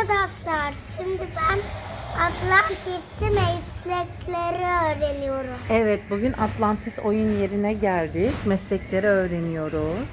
Arkadaşlar şimdi ben Atlantis'te meslekleri öğreniyorum. Evet, bugün Atlantis oyun yerine geldik. Meslekleri öğreniyoruz.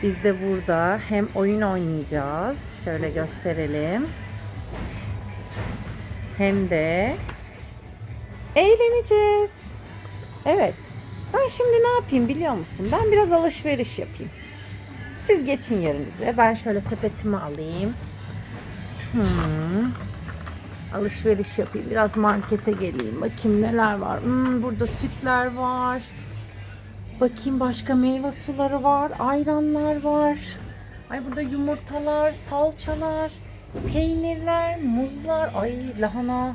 Biz de burada hem oyun oynayacağız. Şöyle gösterelim. Hem de eğleneceğiz. Evet. Ben şimdi ne yapayım biliyor musun? Ben biraz alışveriş yapayım. Siz geçin yerinize. Ben şöyle sepetimi alayım. Alışveriş yapayım. Biraz markete geleyim. Bakayım neler var. Burada sütler var. Bakayım başka meyve suları var. Ayranlar var. Ay burada yumurtalar, salçalar, peynirler, muzlar. Ay lahana.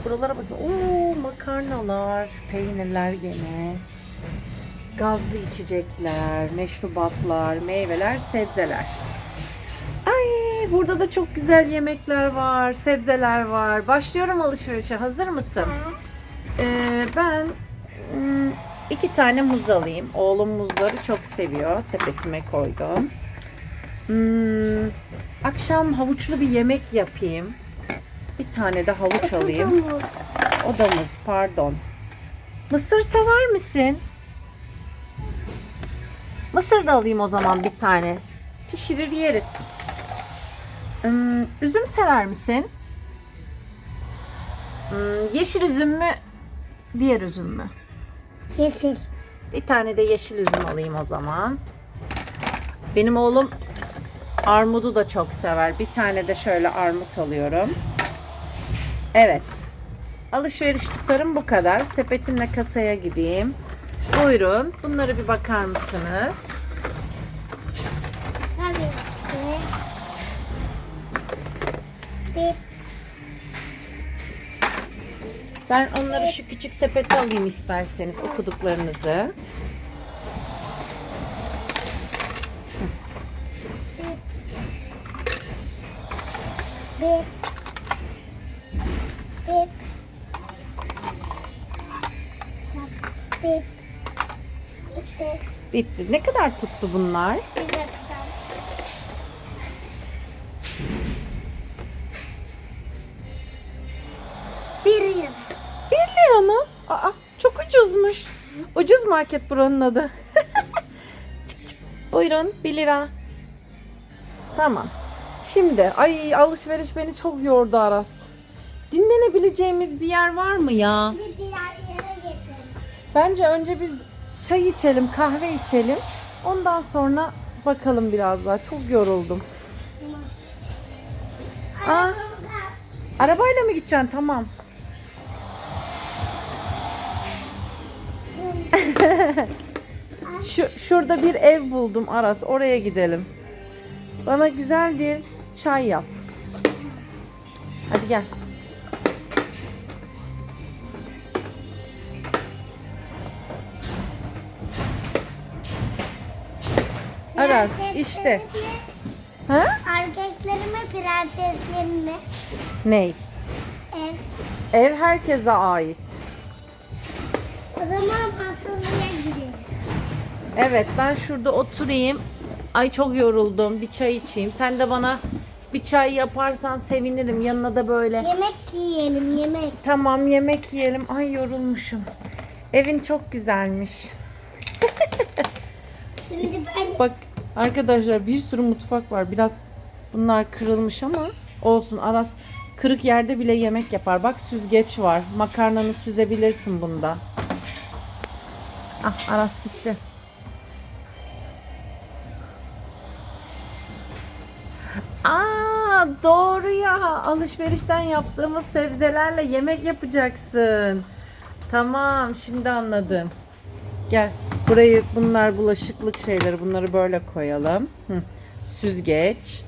Buralara bakın. Oo, makarnalar, peynirler gene. Gazlı içecekler, meşrubatlar, meyveler, sebzeler. Ay burada da çok güzel yemekler var, sebzeler var. Başlıyorum alışverişe. Hazır mısın? Ben 2 tane muz alayım. Oğlum muzları çok seviyor. Sepetime koydum. Akşam havuçlu bir yemek yapayım. Bir tane de havuç alayım. O da muz, pardon. Mısır sever misin? Mısır da alayım o zaman bir tane. Pişirir yeriz. Üzüm sever misin? Yeşil üzüm mü? Diğer üzüm mü? Yeşil. Bir tane de yeşil üzüm alayım o zaman. Benim oğlum armudu da çok sever. Bir tane de şöyle armut alıyorum. Evet. Alışveriş tutarım bu kadar. Sepetimle kasaya gideyim. Buyurun. Bunları bir bakar mısınız? Tabii ki. Ben onları şu küçük sepete alayım isterseniz okuduklarınızı. Bir. Bitti. Ne kadar tuttu bunlar? Bir lira. 1 lira mı? Aa, çok ucuzmuş. Ucuz market buranın adı. Çık çık. Buyurun 1 lira. Tamam. Şimdi alışveriş beni çok yordu Aras. Dinlenebileceğimiz bir yer var mı ya? Bir diğer yere geçelim. Bence önce bir çay içelim, kahve içelim. Ondan sonra bakalım biraz daha. Çok yoruldum. Aa, arabayla mı gideceksin? Tamam. Şurada bir ev buldum Aras. Oraya gidelim. Bana güzel bir çay yap. Hadi gel. Aras işte. Ha? Erkeklerime prenseslerime Ney? ev. Ev herkese ait. O zaman Asılı'ya gidelim. Evet ben şurada oturayım. Ay çok yoruldum. Bir çay içeyim. Sen de bana bir çay yaparsan sevinirim. Yanına da böyle. Yemek yiyelim yemek. Tamam yemek yiyelim. Ay yorulmuşum. Evin çok güzelmiş. Şimdi ben Bak arkadaşlar bir sürü mutfak var. Biraz bunlar kırılmış ama olsun. Aras kırık yerde bile yemek yapar. Bak süzgeç var. Makarnanı süzebilirsin bunda. Ah Aras gitti. Aa doğru ya. Alışverişten yaptığımız sebzelerle yemek yapacaksın. Tamam şimdi anladım. Gel burayı bunlar bulaşıklık şeyleri bunları böyle koyalım. Süzgeç,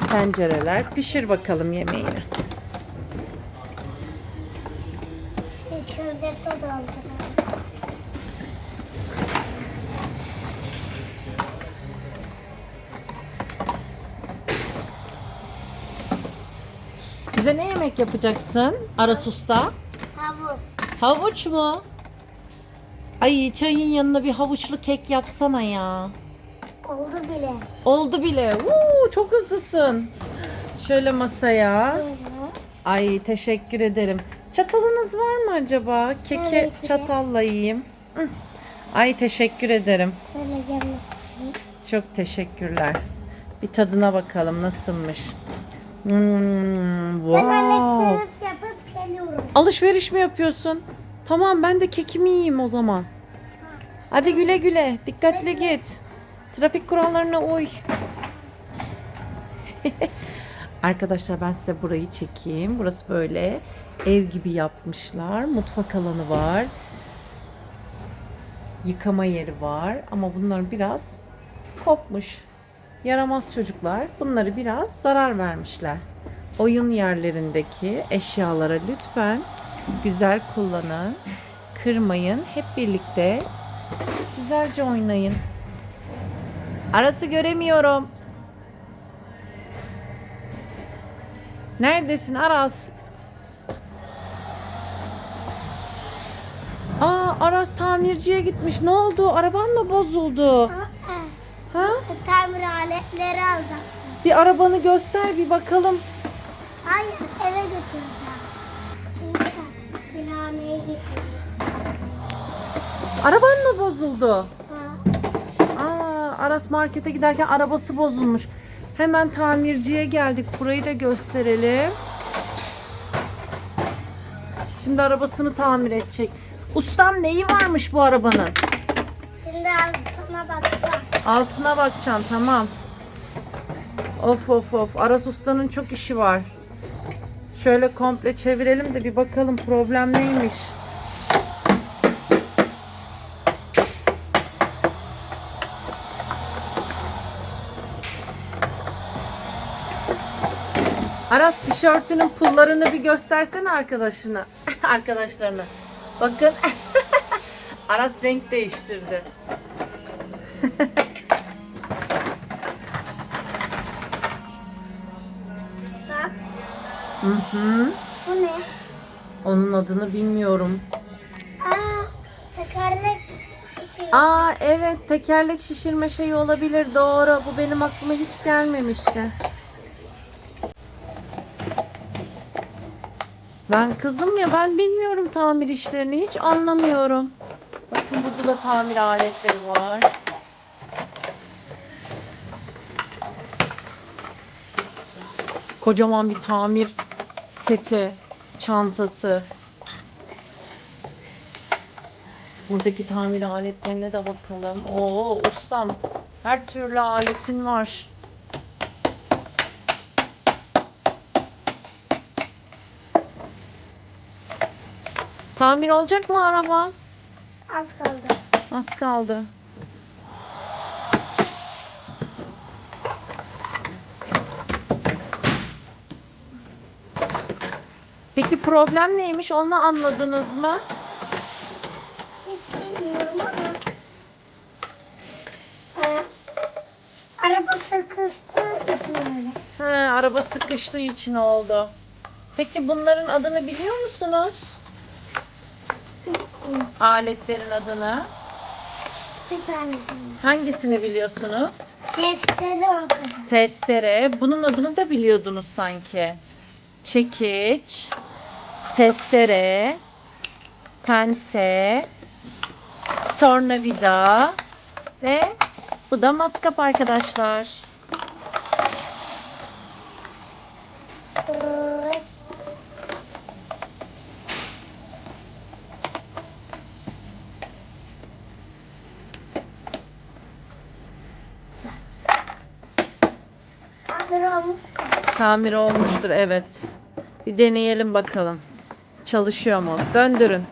tencereler pişir bakalım yemeğini. şurada su dolduralım. Bize ne yemek yapacaksın Aras Usta? Havuz. Havuç mu? Ay çayın yanına bir havuçlu kek yapsana ya. Oldu bile. Oldu bile. Çok hızlısın. Şöyle masaya. Böyle. Ay teşekkür ederim. Çatalınız var mı acaba? Keki Tabii ki de. çatalla yiyeyim. Hı. Ay teşekkür ederim. Şöyle gelmek. Çok teşekkürler. Bir tadına bakalım nasılmış. Ben Wow. alışveriş yapıp geliyorum. Alışveriş mi yapıyorsun? Tamam ben de kekimi yiyeyim o zaman. Hadi güle güle. Dikkatli git. Trafik kurallarına uy. Arkadaşlar ben size burayı çekeyim. Burası böyle ev gibi yapmışlar. Mutfak alanı var. Yıkama yeri var. Ama bunlar biraz kopmuş. Yaramaz çocuklar. Bunları biraz zarar vermişler. Oyun yerlerindeki eşyalara lütfen güzel kullanın. Kırmayın. Hep birlikte güzelce oynayın. Aras'ı göremiyorum. Neredesin Aras? Aras tamirciye gitmiş. Ne oldu? Araban mı bozuldu? Ha? Tamir aletleri aldım. Bir arabanı göster bir bakalım. Hayır, eve götüreceğim. Şimdi binameye gideceğim. Araban mı bozuldu? Ha. Aras markete giderken arabası bozulmuş. Hemen tamirciye geldik. Burayı da gösterelim. Şimdi arabasını tamir edecek. Ustam neyi varmış bu arabanın? Şimdi altına baksam. Altına bakacaksın tamam. Of of of. Aras ustanın çok işi var. Şöyle komple çevirelim de bir bakalım problem neymiş. Aras tişörtünün pullarını bir göstersene arkadaşına. Arkadaşlarına. Bakın. Aras renk değiştirdi. Bak. Hı. Bu ne? Onun adını bilmiyorum. Tekerlek şişi. Evet tekerlek şişirme şeyi olabilir doğru. Bu benim aklıma hiç gelmemişti. Ben kızım ya ben bilmiyorum tamir işlerini hiç anlamıyorum. Bakın burada da tamir aletleri var. Kocaman bir tamir seti, çantası. Buradaki tamir aletlerine de bakalım. Oo ustam her türlü aletin var. Tamir olacak mı araba? Az kaldı. Az kaldı. Peki problem neymiş? Onu anladınız mı? Hiç bilmiyorum ama. Araba sıkıştığı için öyle. Araba sıkıştığı için oldu. Peki bunların adını biliyor musunuz? Aletlerin adını. Bir tanesini. Hangisini biliyorsunuz? Testere o kadar. Testere. Bunun adını da biliyordunuz sanki. Çekiç, testere, pense, tornavida ve bu da matkap arkadaşlar. Hazır olmuş. Tamir olmuştur evet. Bir deneyelim bakalım. Çalışıyor mu? Döndürün.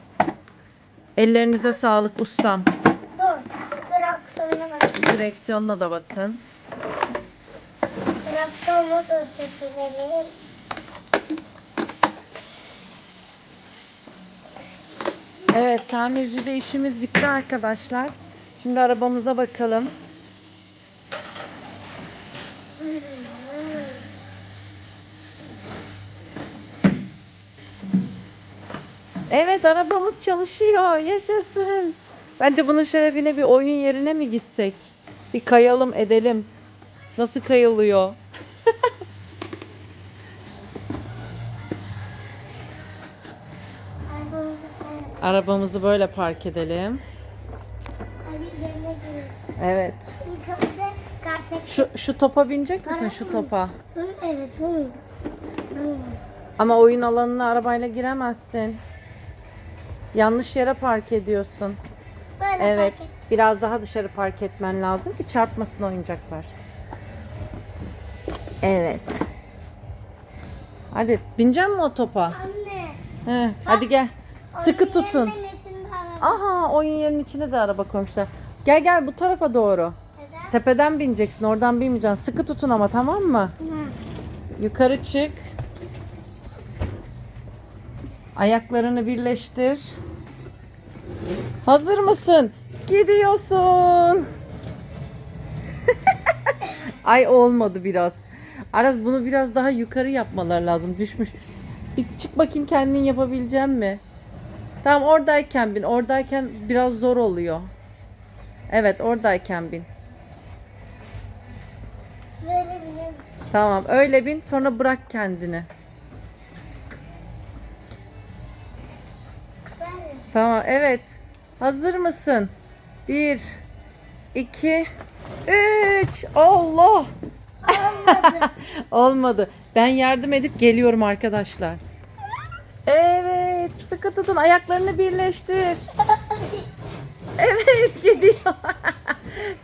Ellerinize sağlık ustam. Dur aksiyona bak. Direksiyonuna da bakın. Traktörle de süpürelim. Evet tamircide işimiz bitti arkadaşlar. Şimdi arabamıza bakalım. Evet arabamız çalışıyor. Yaşasın. Bence bunun şerefine bir oyun yerine mi gitsek? Bir kayalım edelim. Nasıl kayılıyor? Arabamızı böyle park edelim. Hadi üzerine girelim. Evet. İlk önce kartek. Şu topa binecek misin, şu topa? Hı, evet. Hı. Hı. Ama oyun alanına arabayla giremezsin. Yanlış yere park ediyorsun. Böyle Evet. kartek. Biraz daha dışarı park etmen lazım ki çarpmasın oyuncaklar. Evet. Hadi binecek misin o topa? Anne. Hadi gel. Sıkı oyun tutun. yerinin hepsinde araba. Aha, oyun yerinin içine de araba koymuşlar. Gel gel bu tarafa doğru. Neden? Tepeden bineceksin, oradan binmeyeceksin. Sıkı tutun ama, tamam mı? Hı. Yukarı çık. Ayaklarını birleştir. Hazır mısın? Gidiyorsun. Ay, olmadı biraz. Aras, bunu biraz daha yukarı yapmalar lazım. Düşmüş. Bir çık bakayım, kendin yapabilecek mi? Tamam, oradayken bin. Oradayken biraz zor oluyor. Evet, oradayken bin. Böyle bile. Tamam, öyle bin, sonra bırak kendini. Böyle. Tamam, evet. Hazır mısın? 1, 2, 3. Allah! Olmadı. Ben yardım edip geliyorum arkadaşlar. Evet, sıkı tutun, ayaklarını birleştir. Evet, gidiyor.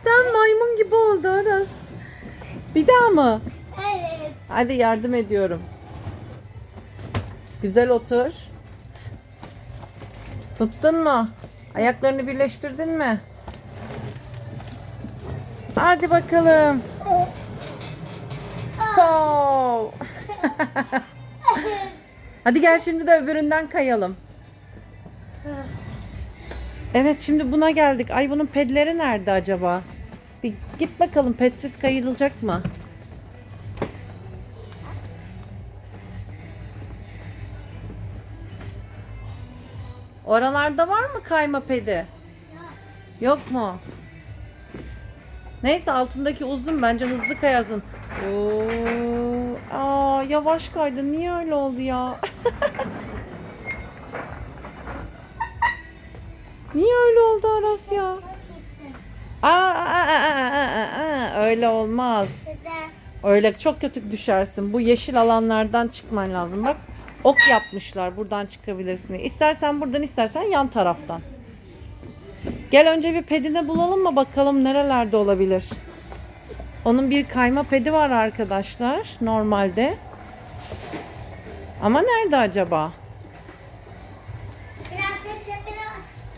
Tam maymun gibi oldu Aras. Bir daha mı? Evet. Hadi yardım ediyorum. Güzel otur. Tuttun mu? Ayaklarını birleştirdin mi? Hadi bakalım. Pow. Hadi gel, şimdi de öbüründen kayalım. Evet, şimdi buna geldik. Ay, bunun pedleri nerede acaba? Bir git bakalım, pedsiz kayılacak mı? Oralarda var mı kayma pedi? Yok mu? Neyse, altındaki uzun, bence hızlı kayarsın. Oo, yavaş kaydı. Niye öyle oldu ya? Niye öyle oldu Aras ya? Öyle olmaz. Neden? Öyle çok kötü düşersin. Bu yeşil alanlardan çıkman lazım. Bak, ok yapmışlar. Buradan çıkabilirsin diye. İstersen buradan, istersen yan taraftan. Gel, önce bir pedini bulalım mı, bakalım nerelerde olabilir. Onun bir kayma pedi var arkadaşlar normalde. Ama nerede acaba? Prenses yapına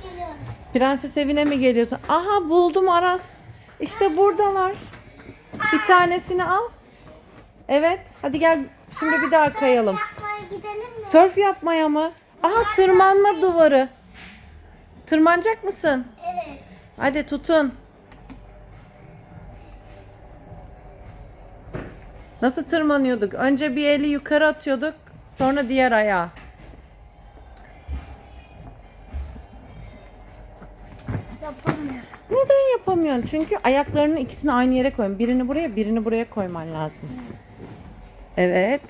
geliyorum. Prenses evine mi geliyorsun? Aha, buldum Aras. İşte buradalar. Bir tanesini al. Evet. Hadi gel. Şimdi bir daha kayalım. Yapmaya gidelim mi? Sörf yapmaya mı? Aha, tırmanma duvarı. Tırmanacak mısın? Evet. Hadi tutun. Nasıl tırmanıyorduk? Önce bir eli yukarı atıyorduk. Sonra diğer ayağı. Yapamıyorum. Neden yapamıyorsun? Çünkü ayaklarının ikisini aynı yere koyun. Birini buraya, birini buraya koyman lazım. Evet.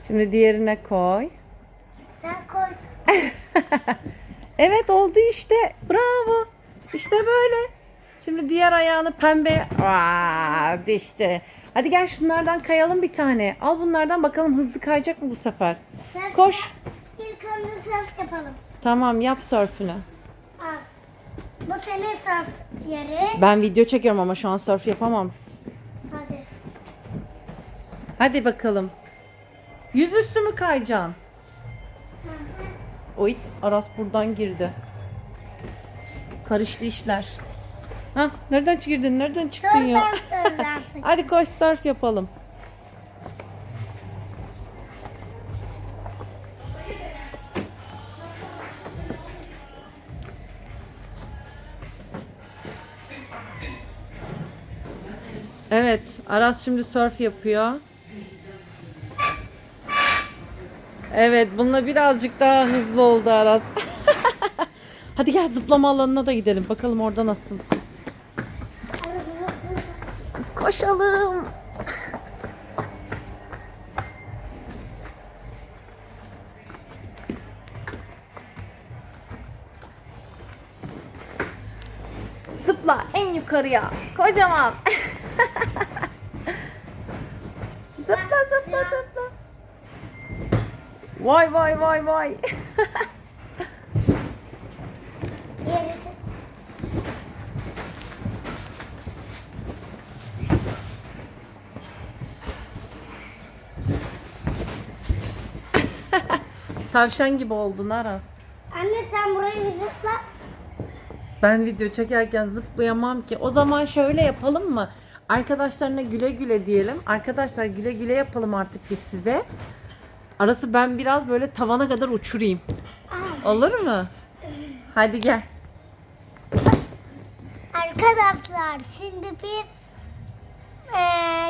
Şimdi diğerine koy. Sen koy. Evet, oldu işte. Bravo. İşte böyle. Şimdi diğer ayağını pembe. İşte. Hadi gel, şunlardan kayalım bir tane. Al bunlardan, bakalım hızlı kayacak mı bu sefer? Sörf Koş. İlk önce sörf yapalım. Tamam, yap sörfünü. Al. Bu senin sörf yeri. Ben video çekiyorum ama şu an sörf yapamam. Hadi. Hadi bakalım. Yüzüstü mü kayacaksın? Oy, Aras buradan girdi. Karıştı işler. Ha, nereden girdin? Nereden çıktın ya? Sörf artık. Hadi koş, surf yapalım. Evet, Aras şimdi surf yapıyor. Evet, bununla birazcık daha hızlı oldu Aras. Hadi gel, zıplama alanına da gidelim. Bakalım orada nasıl. Koşalım. yukarıya. Kocaman. Zıpla zıpla zıpla. Vay vay vay vay. Gerisi. Tavşan gibi oldun Aras. Anne sen burayı bir zıpla. Ben video çekerken zıplayamam ki. O zaman şöyle yapalım mı? Arkadaşlarına güle güle diyelim. Arkadaşlar güle güle yapalım artık biz size. Arası ben biraz böyle tavana kadar uçurayım. Olur mu? Hadi gel. Arkadaşlar şimdi biz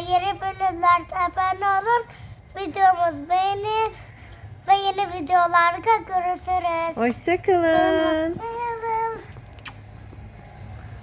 yeni bölümlerde abone olun. Videomuz beğenir ve yeni videolarda görüşürüz. Hoşçakalın.